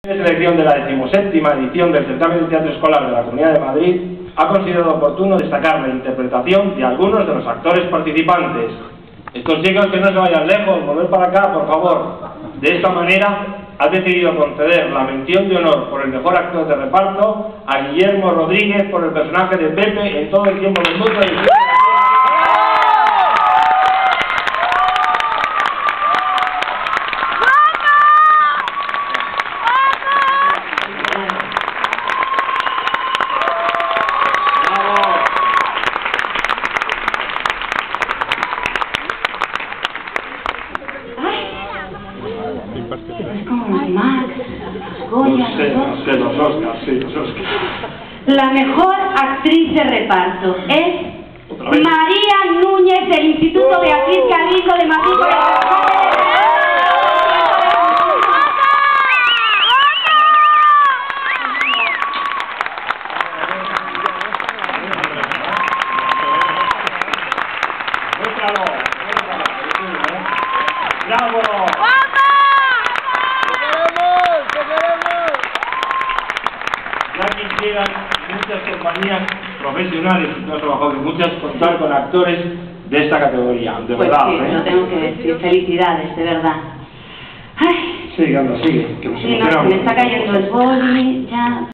Selección de la 17ª edición del certamen de teatro escolar de la Comunidad de Madrid ha considerado oportuno destacar la interpretación de algunos de los actores participantes. Estos chicos que no se vayan lejos, volver para acá, por favor. De esta manera, ha decidido conceder la mención de honor por el mejor actor de reparto a Guillermo Rodríguez por el personaje de Pepe en Todo el tiempo del mundo. Es como los Max, los Goya, los Oscars, sí, los Oscars. La mejor actriz de reparto es María Núñez del Instituto Beatriz Galindo de Madrid. ¡Bravo! Ya quisieran muchas compañías profesionales, y no he trabajado en muchas, contar con actores de esta categoría, de pues verdad. Sí, lo tengo que decir. Felicidades, de verdad. Ay. Sigue, anda, sigue, que nos Sí, no, me está cayendo el boli, ya.